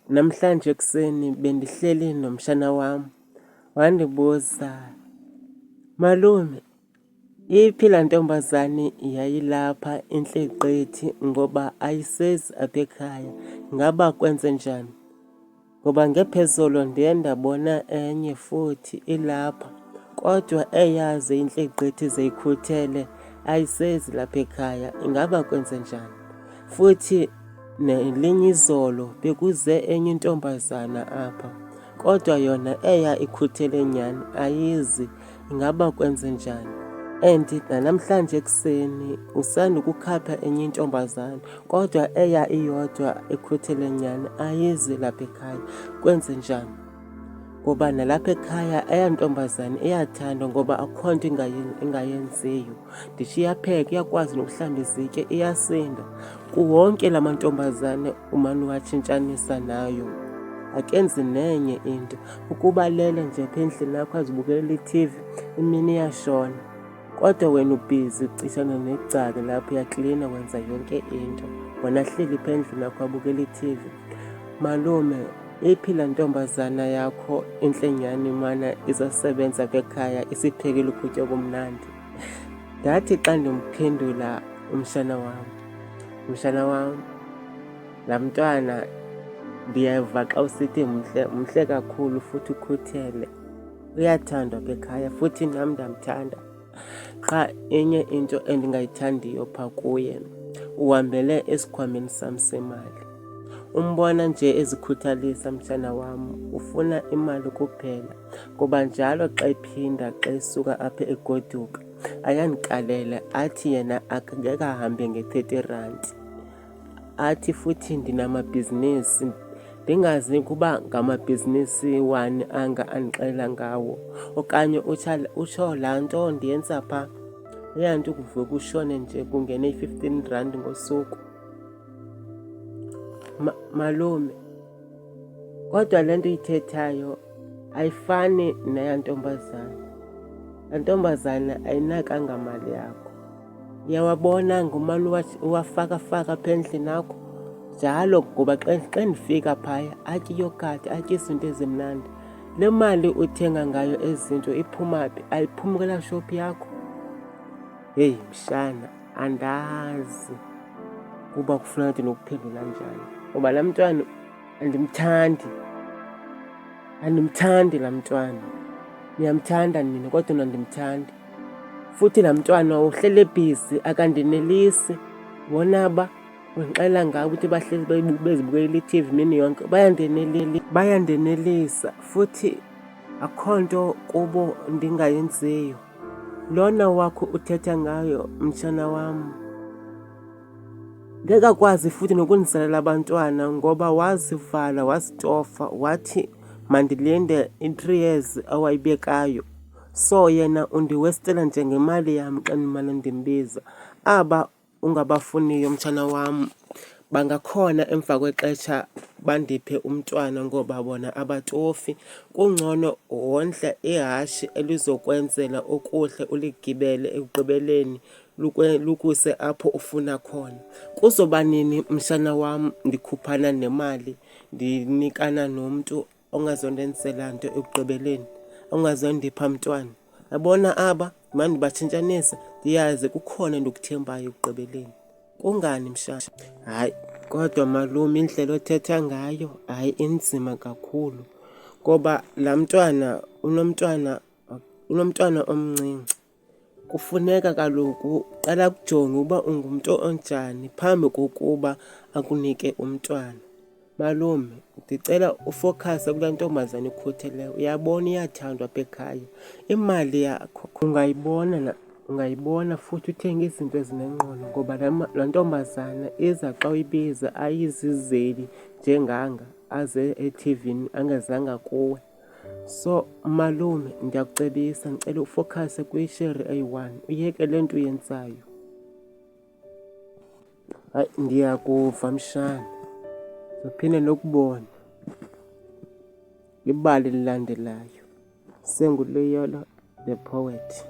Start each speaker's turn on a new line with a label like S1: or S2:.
S1: Namhlanje ekuseni bendihleli nomshana wam wandibuza, malume, iphi laa ntombazane yayilapha intle gqithi ngoba ayisezi apha ekhaya, ngaba kwenze njani? Ngoba ngephezolo ndiye ndabona enye futhi ilapha, kodwa eyaze intle gqithi zeyikhuthele ayisezi lapha ekhaya, ingaba kwenze njani? Futhi nelinye izolo bekuze enye intombazana apha, kodwa yona eya ikhuthele nyani ayizi, ingaba kwenze njani? And nanamhlanje ekuseni usandukukhapha enye intombazane, kodwa eya iyodwa ekhuthele nyani ayizi lapha ekhaya, kwenze njani? Ngoba nalapha ekhaya eyantombazane iyathandwa ngoba akukho nto ingayenziyo. Ndithi iyapheka, iyakwazi nokuhlamba izitya, iyasinda. Kuwonke la mantombazane umane uwatshintshanisa nayo, akenzi nenye into. Ukuba lele nje apha endlini yakho azibukelela i-TV, imini iyashona. Kodwa wena ubhizi ucishana necala lapho, uyaklina, wenza yonke into. Wena hleli pha endlini yakho wabukela i-TV. Malume, iphi laa ntombazana yakho intle nyani mana izasebenza apha ekhaya isiphekele ukutya okumnandi? Ndathi xa ndimphendula umshana wam, laa mntwana ndiyeva xa usithi mhle kakhulu futhi ukhuthele, uyathandwa apha ekhaya futhi nam ndiyamthanda. Qha enye into endingayithandiyo phaa kuye, uhambele esikhwameni sam semali. Umbona nje ezikhuthalisa mtshana wam, ufuna imali kuphela, ngoba njalo xa iphinda xa isuka apha egoduka ayandikalela athi yena angeke ahambe nge-30 rand. Athi futhi ndinamabhizinisi, ndingazi ukuba ngamabhizinisi wani anga andixelela ngawo, okanye utsho laa nto ndiyenza phaa, eyaa nto kuvuka kushone nje kungene i-15 rand ngosuku. Malume, kodwa le nto uyithethayo ayifani neyaa ntombazana. Laa ntombazana ayinakanga mali yakho. Uyawabona ngumane uwafakafaka apha endlini yakho njalo, ngoba xa ndifika phaya atya iyogathi, atya izinto ezimnandi. Le mali uthenga ngayo ezi zinto iphuma phi? Ayiphumi kwelaa shophu yakho? Heyi mshana, andazi uba kufuneka ndinokuphendula njani, ngoba laa mntwana andimthandi laa mntwana. Niyamthanda nina kodwa mna andimthandi. Futhi laa mntwana uhlele bhizi, akandinelisi. Wona ba undixelela ngabo ukuthi bahleli bezibukela i-TV imini yonke, bayandenelisa futhi akho nto kubo ndingayenziyo. Lona wakho uthetha ngayo mtshana wam ngeke akwazi futhi nokundizalela abantwana, ngoba wazivala, wazitofa, wathi mandilinde i-3 years awayibekayo. So yena undiwestela njengemali yam xa ndimane ndimbiza. Aba ungabafuniyo mtshana wam bangakhona emva kwexesha bandiphe umntwana, ngoba bona abatofi. Kungcono wondle ihashe elizokwenzela okuhle, uligibele ekugqibeleni lukuse apho ufuna khona. Kuzoba nini mshana wam ndikhuphana nemali ndinikana nomntu ongazondenzela nto ekugqibeleni, ongazondipha mntwana? Yabona aba ndimane ndibatshintshanisa, ndiyazi kukhona endikuthembayo ekugqibeleni. Kungani mshana? Hayi, kodwa malume indlela othetha ngayo hayi inzima kakhulu, ngoba laa mntwana unomntwana omncinci. Kufuneka kaloku qala kujonge uba ungumntu onjani phambi kokuba akunike umntwana. Malume, ndicela ufokhase kulaa ntombazana ikhutheleyo. Uyabona iyathandwa apha ekhaya, imali yakho ungayibona futhi uthenge izinto ezinengqondo, ngoba laa ntombazana iza xa uyibiza ayizizeli njenganga aze ethivini angazanga kuwe. So malume, ndiyakucebisa, ndicela ufokhase kwishere eyi-1, uyeke le nto uyenzayo. Hayi, ndiyakuva mshana, ndizophinde ndokubona ibali elilandelayo. Senguluyolo the poet.